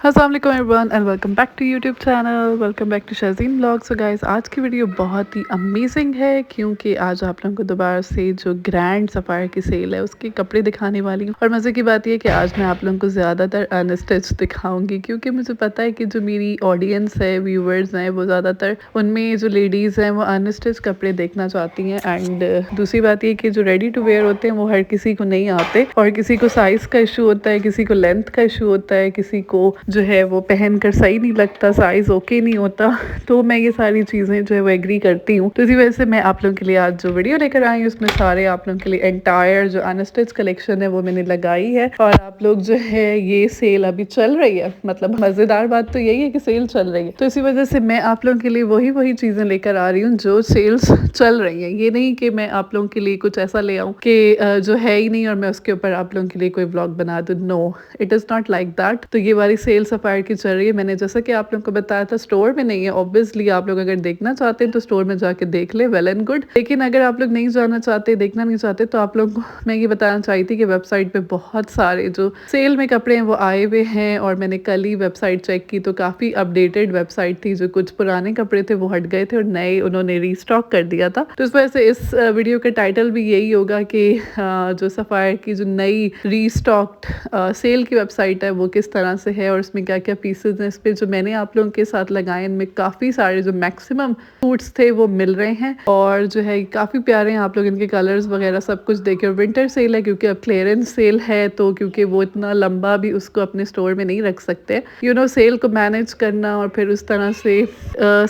अस्सलाम वालेकुम everyone and welcome back to YouTube channel. Welcome back to Shazeen blog. So guys, आज की video बहुत ही अमेजिंग है क्योंकि आज आप लोगों को दोबारा से जो ग्रैंड सफ़ायर की सेल है उसके कपड़े दिखाने वाली हूँ। और मज़े की बात यह कि आज मैं आप लोगों को ज़्यादातर अनस्टिच दिखाऊंगी क्योंकि मुझे पता है कि जो मेरी ऑडियंस है, व्यूवर्स हैं, वो ज़्यादातर उनमें जो लेडीज़ हैं वो अनस्टिच कपड़े देखना चाहती हैं। एंड दूसरी बात ये कि जो रेडी टू वेयर होते हैं वो हर किसी को नहीं आते और किसी को साइज़ का इशू होता है, किसी को लेंथ का इशू होता है, किसी को जो है वो पहन कर सही नहीं लगता, साइज़ ओके नहीं होता। तो मैं ये सारी चीज़ें जो है वो एग्री करती हूँ। तो इसी वजह से मैं आप लोगों के लिए आज जो वीडियो लेकर आई हूँ उसमें सारे आप लोगों के लिए एंटायर जो अनस्टिच कलेक्शन है वो मैंने लगाई है। और आप लोग जो है ये सेल अभी चल रही है, मतलब मज़ेदार बात तो यही है कि सेल चल रही है, तो इसी वजह से मैं आप लोगों के लिए वही चीज़ें लेकर आ रही हूँ जो सेल्स चल रही हैं। ये नहीं कि मैं आप लोगों के लिए कुछ ऐसा ले आऊँ कि जो है ही नहीं और मैं उसके ऊपर आप लोगों के लिए कोई व्लॉग बना दूँ। No, it is not like that. तो ये वाली सेल सफ़ायर की चल रही है। मैंने जैसा कि आप लोगों को बताया था स्टोर में नहीं है, ऑब्वियसली आप लोग अगर देखना चाहते हैं तो स्टोर में जाके देख ले, वेल एंड गुड। लेकिन अगर आप लोग नहीं जाना चाहते, देखना नहीं चाहते, तो आप लोग को मैं ये बताना चाहती थी कि वेबसाइट पे बहुत सारे जो सेल में कपड़े हैं वो आए हुए हैं। और मैंने कल ही वेबसाइट चेक की तो काफ़ी अपडेटेड वेबसाइट थी। जो कुछ पुराने कपड़े थे वो हट गए थे और नए उन्होंने रीस्टॉक कर दिया था। तो इस वजह से इस वीडियो का टाइटल भी यही होगा कि जो सफ़ायर की जो नई रीस्टॉक्ड सेल की वेबसाइट है वो किस तरह से है और इसमें क्या क्या पीसेज हैं। इस पर जो मैंने आप लोगों के साथ लगाए इनमें काफ़ी सारे जो मैक्सिमम सूट्स थे वो मिल रहे हैं और जो है काफ़ी प्यारे हैं। आप लोग इनके कलर्स वगैरह सब कुछ देखें। विंटर सेल है क्योंकि अब क्लियरेंस सेल है, तो क्योंकि वो इतना लंबा भी उसको अपने स्टोर में नहीं रख सकते। सेल को मैनेज करना और फिर उस तरह से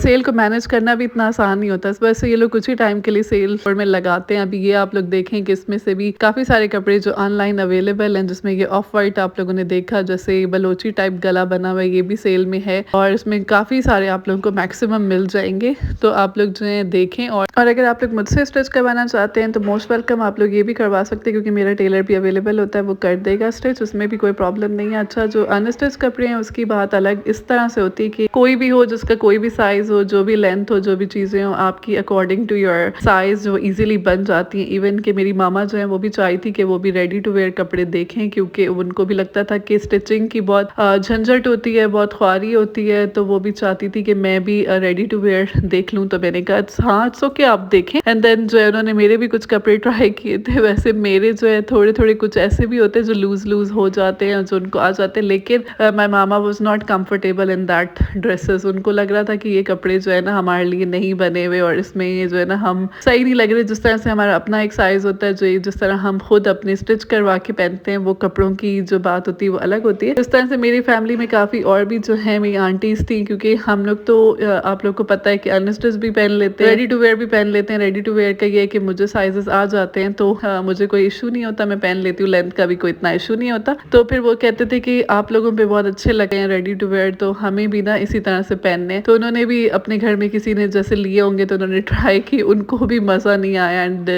सेल को मैनेज करना भी इतना आसान नहीं होता। इस वजह से ये लोग कुछ ही टाइम के लिए सेल में लगाते हैं। अभी ये आप लोग देखें कि इसमें से भी काफ़ी सारे कपड़े जो ऑनलाइन अवेलेबल हैं, जिसमें ये ऑफ वाइट आप लोगों ने देखा, जैसे बलोची टाइप गला बना हुआ है, ये भी सेल में है और इसमें काफ़ी सारे आप लोगों को मैक्सिमम मिल जाएंगे। तो आप लोग जो है देखें। और अगर आप लोग मुझसे स्टिच करवाना चाहते हैं तो मोस्ट वेलकम, आप लोग ये भी करवा सकते हैं क्योंकि मेरा टेलर भी अवेलेबल होता है, वो कर देगा स्टिच, उसमें भी कोई प्रॉब्लम नहीं है। अच्छा, जो अनस्टिच कपड़े हैं उसकी बात अलग इस तरह से होती है कि कोई भी हो, जिसका कोई भी साइज़ हो, जो भी लेंथ हो, जो भी चीज़ें हो, आपकी अकॉर्डिंग टू योर साइज़ जो ईजिली बन जाती हैं। इवन कि मेरी मामा जो है वो भी चाही थी कि वो भी रेडी टू वेयर कपड़े देखें क्योंकि उनको भी लगता था कि स्टिचिंग की बहुत झंझट होती है, बहुत ख्वारी होती है, तो वो भी चाहती थी कि मैं भी रेडी टू वेयर देख लूँ। तो मैंने कहा हाँ सो कि आप देखें। एंड देन जो है उन्होंने मेरे भी कुछ कपड़े ट्राई किए थे। वैसे मेरे जो है थोड़े थोड़े कुछ ऐसे भी होते हैं जो लूज हो जाते हैं, जो उनको आ जाते हैं, लेकिन my mama was not comfortable in that dresses. उनको लग रहा था कि ये कपड़े जो है ना हमारे लिए नहीं बने हुए और इसमें ये जो है ना हम सही नहीं लग रहे। जिस तरह से हमारा अपना एक साइज़ होता है, जो जिस तरह हम खुद अपने स्टिच करवा के पहनते हैं, वो कपड़ों की जो बात होती है वो अलग होती है। इस तरह से मेरी फैमिली में काफ़ी और भी जो है मेरी आंटीज़ थी, क्योंकि हम लोग तो आप लोग को पता है कि अनस्टिच भी पहन लेते हैं, रेडी टू वेयर भी पहन लेते हैं। रेडी टू वेयर का ये है कि मुझे साइजेस आ जाते हैं तो मुझे कोई इशू नहीं होता, मैं पहन लेती हूँ, लेंथ का भी कोई इतना इशू नहीं होता। तो फिर वो कहते थे कि आप लोगों पे बहुत अच्छे लगे हैं रेडी टू वेयर, तो हमें भी ना इसी तरह से पहनने। तो उन्होंने भी अपने घर में किसी ने जैसे लिए होंगे तो उन्होंने ट्राई की, उनको भी मज़ा नहीं आया। एंड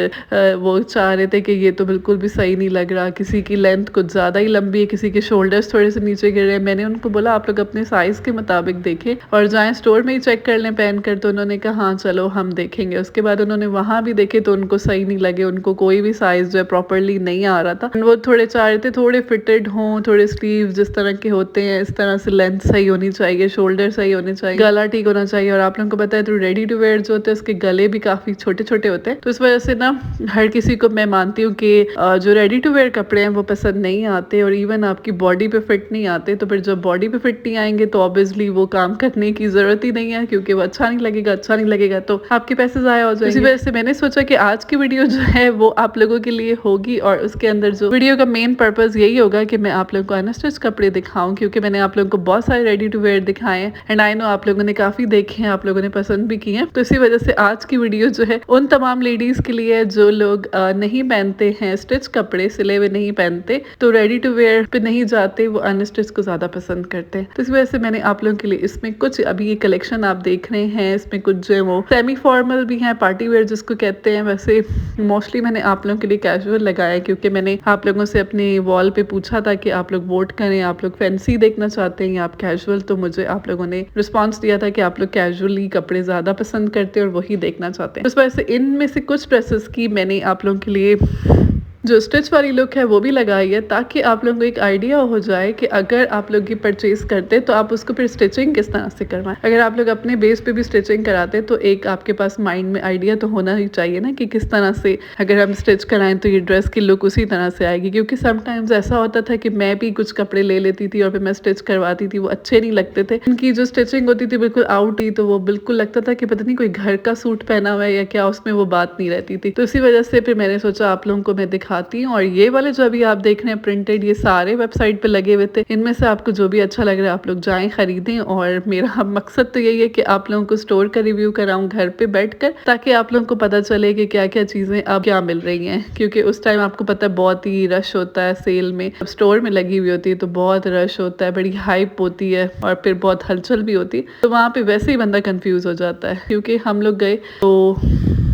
वो चाह रहे थे कि ये तो बिल्कुल भी सही नहीं लग रहा, किसी की लेंथ कुछ ज़्यादा ही लंबी है, किसी के शोल्डर्स थोड़े से नीचे गिर रहे हैं। मैंने उनको बोला आप लोग अपने साइज़ के मुताबिक देखें और जाएं स्टोर में ही चेक कर लें पहन कर। तो उन्होंने कहा हाँ चलो हम देखेंगे। उसके बाद उन्होंने वहाँ भी देखे तो उनको सही नहीं लगे, उनको कोई भी साइज़ जो है प्रॉपरली नहीं आ रहा था। वो थोड़े चाह रहे थे थोड़े फिटेड हों, थोड़े स्लीव जिस तरह के होते हैं इस तरह से लेंथ सही होनी चाहिए, शोल्डर सही होने चाहिए, गला ठीक होना चाहिए। और आप लोगों को पता है तो रेडी टू वेयर जो होते हैं उसके गले भी काफ़ी छोटे छोटे होते हैं। तो इस वजह से ना हर किसी को मैं मानती हूँ कि जो रेडी टू वेयर कपड़े हैं वो पसंद नहीं आते और इवन आपकी बॉडी पे फिट नहीं आते। तो फिर जब बॉडी पे फिट नहीं आएंगे तो ऑब्वियसली वो काम करने की ज़रूरत ही नहीं है, क्योंकि वो अच्छा नहीं लगेगा तो आपके पैसे ज़ाया हो जाएंगे। इसी वजह से मैंने सोचा कि आज की वीडियो जो है वो आप लोगों के लिए होगी और उसके अंदर जो वीडियो का मेन पर्पस यही होगा कि मैं आप लोगों को अनस्टिच कपड़े दिखाऊं, क्योंकि मैंने आप लोगों को बहुत सारे रेडी टू वेयर दिखाए हैं एंड आई नो आप लोगों ने काफ़ी देखे हैं, आप लोगों ने पसंद भी किए हैं। तो इसी वजह से आज की वीडियो जो है उन तमाम लेडीज़ के लिए जो लोग नहीं पहनते हैं स्टिच कपड़े, सिले हुए नहीं पहनते, तो रेडी टू वेयर पे नहीं जाते, वो अनस्टिच को ज़्यादा पसंद करते हैं। तो इस वजह से मैंने आप लोगों के लिए इसमें कुछ अभी ये कलेक्शन आप देख रहे हैं, इसमें कुछ जो है वो सेमी फॉर्मल भी हैं, पार्टी वेयर जिसको कहते हैं। वैसे मोस्टली मैंने आप लोगों के लिए कैजुअल लगाया क्योंकि मैंने आप लोगों से अपने वॉल पे पूछा था कि आप लोग वोट करें, आप लोग फैंसी देखना चाहते हैं या आप कैजुअल। तो मुझे आप लोगों ने रिस्पॉन्स दिया था कि आप लोग कैजुअली कपड़े ज़्यादा पसंद करते हैं और वही देखना चाहते हैं। उस वजह से इनमें से कुछ ड्रेसेस की मैंने आप लोगों के लिए जो स्टिच वाली लुक है वो भी लगाई है, ताकि आप लोगों को एक आइडिया हो जाए कि अगर आप लोग ये परचेज़ करते तो आप उसको फिर स्टिचिंग किस तरह से करवाएं। अगर आप लोग अपने बेस पे भी स्टिचिंग कराते तो एक आपके पास माइंड में आइडिया तो होना ही चाहिए ना कि किस तरह से अगर हम स्टिच कराएं तो ये ड्रेस की लुक उसी तरह से आएगी। क्योंकि समटाइम्स ऐसा होता था कि मैं भी कुछ कपड़े ले लेती थी और फिर मैं स्टिच करवाती थी, वो अच्छे नहीं लगते थे, उनकी जो स्टिचिंग होती थी बिल्कुल आउट ही, तो वो बिल्कुल लगता था कि पता नहीं कोई घर का सूट पहना हुआ है या क्या, उसमें वो बात नहीं रहती थी। तो इसी वजह से फिर मैंने सोचा आप लोगों को मैं दिखाती हूँ। और ये वाले जो अभी आप देख रहे हैं प्रिंटेड, ये सारे वेबसाइट पे लगे हुए थे, इनमें से आपको जो भी अच्छा लग रहा है आप लोग जाएं खरीदें। और मेरा मकसद तो यही है कि आप लोगों को स्टोर का रिव्यू कराऊं घर पे बैठकर, ताकि आप लोगों को पता चले कि क्या क्या चीज़ें अब क्या मिल रही हैं। क्योंकि उस टाइम आपको पता है बहुत ही रश होता है सेल में, स्टोर में लगी हुई होती है तो बहुत रश होता है, बड़ी हाइप होती है और फिर बहुत हलचल भी होती है, तो वहाँ पे वैसे ही बंदा कंफ्यूज हो जाता है। क्योंकि हम लोग गए तो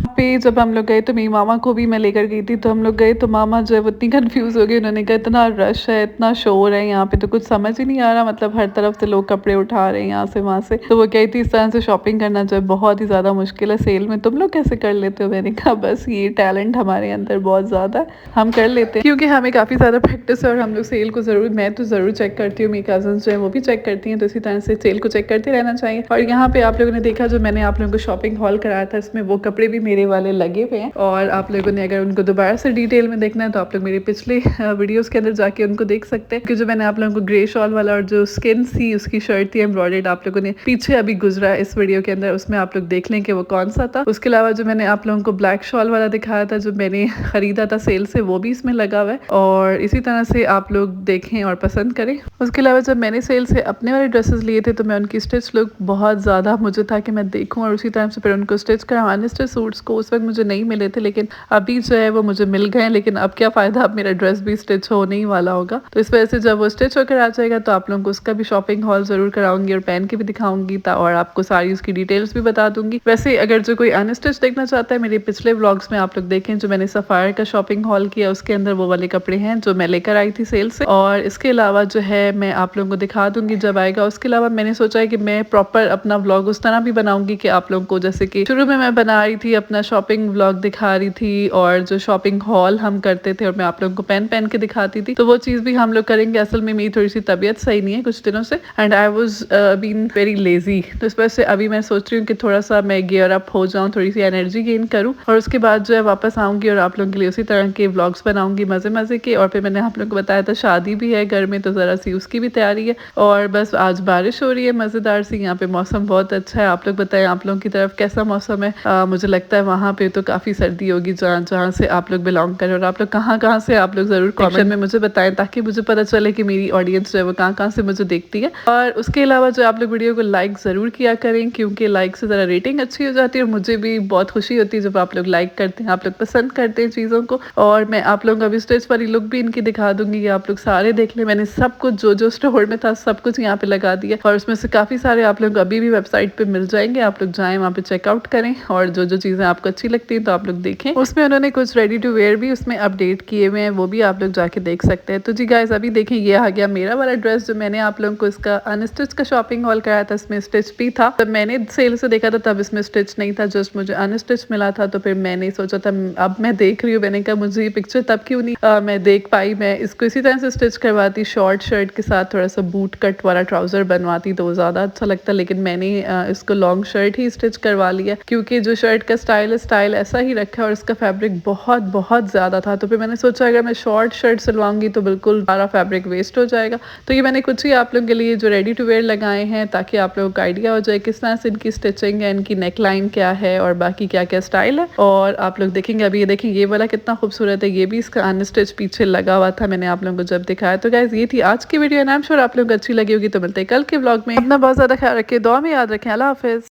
पे जब हम लोग गए तो मेरी मामा को भी मैं लेकर गई थी, तो हम लोग गए तो मामा जो है वो इतनी कंफ्यूज हो गई, उन्होंने कहा इतना रश है, इतना शोर है यहाँ पे, तो कुछ समझ ही नहीं आ रहा, मतलब हर तरफ से लोग कपड़े उठा रहे हैं यहाँ से वहाँ से। तो वो कही थी इस तरह से शॉपिंग करना जो है बहुत ही ज़्यादा मुश्किल है सेल में, तुम लोग कैसे कर लेते हो। मैंने कहा बस ये टैलेंट हमारे अंदर बहुत ज़्यादा, हम कर लेते हैं क्योंकि हमें काफ़ी ज़्यादा प्रैक्टिस है। और हम लोग सेल को ज़रूर, मैं तो ज़रूर चेक करती हूँ, मेरी कजन्स जो है वो भी चेक करती हैं, तो इसी तरह से सेल को चेक करते रहना चाहिए। और यहाँ पे आप लोगों ने देखा जो मैंने आप लोगों को शॉपिंग हॉल कराया था, इसमें वो कपड़े भी मेरे वाले लगे हुए हैं। और आप लोगों ने अगर उनको दोबारा से डिटेल में देखना है तो आप लोग मेरे पिछले वीडियोस के अंदर जाके उनको देख सकते हैं। कि जो मैंने आप लोगों को ग्रे शॉल वाला और जो स्किन सी उसकी शर्ट थी एम्ब्रॉयडर्ड, आप लोगों ने पीछे अभी गुजरा है इस वीडियो के अंदर, उसमें आप लोग देख लें कि वो कौन सा था। उसके अलावा जो मैंने आप लोगों को ब्लैक शॉल वाला दिखाया था जो मैंने खरीदा था सेल से, वो भी इसमें लगा हुआ है। और इसी तरह से आप लोग देखें और पसंद करें। उसके अलावा जब मैंने सेल से अपने वाले ड्रेसेस लिए थे तो मैं उनकी स्टिच लुक बहुत ज़्यादा मुझे था कि मैं देखूँ और उसी तरह से फिर उनको स्टिच कराऊँ। अनस्टिच सूट्स को उस वक्त मुझे नहीं मिले थे, लेकिन अभी जो है वो मुझे मिल गए हैं। लेकिन अब क्या फ़ायदा, अब मेरा ड्रेस भी स्टिच होने ही वाला होगा, तो इस वजह से जब वो स्टिच होकर आ जाएगा तो आप लोगों को उसका भी शॉपिंग हॉल ज़रूर कराऊंगी और पहन के भी दिखाऊंगी और आपको सारी उसकी डिटेल्स भी बता दूंगी। वैसे अगर जो कोई अनस्टिच देखना चाहता है, मेरे पिछले व्लॉग्स में आप लोग देखें जो मैंने सफ़ायर का शॉपिंग हॉल किया, उसके अंदर वो वाले कपड़े हैं जो मैं लेकर आई थी सेल से। और इसके अलावा जो है मैं आप लोगों को दिखा दूंगी जब आएगा। उसके अलावा मैंने सोचा है कि मैं प्रॉपर अपना व्लॉग उस तरह भी बनाऊंगी कि आप लोगों को, जैसे कि शुरू में मैं बना रही थी अपना शॉपिंग व्लॉग दिखा रही थी और जो शॉपिंग हॉल हम करते थे और मैं आप लोगों को पहन के दिखाती थी, तो वो चीज़ भी हम लोग करेंगे। असल में मेरी थोड़ी सी तबीयत सही नहीं है कुछ दिनों से and I was been very lazy, तो इस वजह से अभी मैं सोच रही हूँ कि थोड़ा सा मैं गियर अप हो जाऊँ, थोड़ी सी एनर्जी गेन करूँ और उसके बाद जो है वापस आऊँगी और आप लोगों के लिए उसी तरह के व्लॉग्स बनाऊँगी मज़े मज़े के। और फिर मैंने आप लोगों को बताया था शादी भी है घर में, तो ज़रा सी उसकी भी तैयारी है। और बस आज बारिश हो रही है मज़ेदार सी, यहाँ पे मौसम बहुत अच्छा है। आप लोग बताएं आप लोगों की तरफ कैसा मौसम है। मुझे लगता है वहाँ पे तो काफ़ी सर्दी होगी जहाँ से आप लोग बिलोंग करें। और आप लोग कहाँ से आप लोग ज़रूर कमेंट में मुझे बताएं, ताकि मुझे पता चले कि मेरी ऑडियंस जो है वो कहाँ से मुझे देखती है। और उसके अलावा जो आप लोग वीडियो को लाइक ज़रूर किया करें, क्योंकि लाइक से ज़रा रेटिंग अच्छी हो जाती है और मुझे भी बहुत खुशी होती है जब आप लोग लाइक करते हैं, आप लोग पसंद करते हैं चीज़ों को। और मैं आप लोगों को अभी स्टिच वाली लुक भी इनकी दिखा दूंगी, आप लोग सारे देख लें। मैंने सब कुछ जो स्टोर में था सब कुछ यहाँ पे लगा दिया और उसमें से काफ़ी सारे आप लोग अभी भी वेबसाइट पे मिल जाएंगे, आप लोग जाएं वहाँ पे चेकआउट करें और जो चीज़ें आपको अच्छी लगती हैं तो आप लोग देखें। उसमें उन्होंने कुछ रेडी टू वेयर भी उसमें अपडेट किए हुए हैं, वो भी आप लोग जाके देख सकते हैं। तो जी गाइस अभी देखें ये आ गया मेरा वाला ड्रेस जो मैंने आप लोगों को इसका अनस्टिच का शॉपिंग हॉल कराया था, इसमें स्टिच भी था। तब मैंने सेल से देखा था तब इसमें स्टिच नहीं था, जस्ट मुझे अनस्टिच मिला था। तो फिर मैंने सोचा था अब मैं देख रही हूँ, मैंने कहा मुझे ये पिक्चर तब क्यों नहीं मैं देख पाई, मैं इसको इसी तरह से स्टिच करवाती, शॉर्ट शर्ट के साथ थोड़ा सा बूट कट वाला ट्राउजर बनवाती तो वो ज़्यादा अच्छा लगता। लेकिन मैंने इसको लॉन्ग शर्ट ही स्टिच करवा लिया, क्योंकि जो शर्ट का स्टाइल ऐसा ही रखा और इसका फैब्रिक बहुत ज़्यादा था। तो फिर मैंने सोचा अगर मैं शॉर्ट शर्ट सिलवाऊंगी तो बिल्कुल सारा फैब्रिक वेस्ट हो जाएगा। तो ये मैंने कुछ ही आप लोगों के लिए जो रेडी टू वेयर लगाए हैं, ताकि आप लोगों को आइडिया हो जाए किस तरह से इनकी स्टिचिंग है, इनकी नेक लाइन क्या है और बाकी क्या क्या स्टाइल है। और आप लोग देखेंगे अभी, ये देखें ये वाला कितना खूबसूरत है, ये भी इसका अनस्टिच पीछे लगा हुआ था, मैंने आप लोगों को जब दिखाया। तो गाइस ये थी आज की वीडियो, आई एम श्योर आप लोगों को अच्छी लगी होगी। तो मिलते हैं कल के व्लॉग में। अपना बहुत ज़्यादा ख्याल रखें, दुआ में याद रखें। अल्लाह हाफिज़।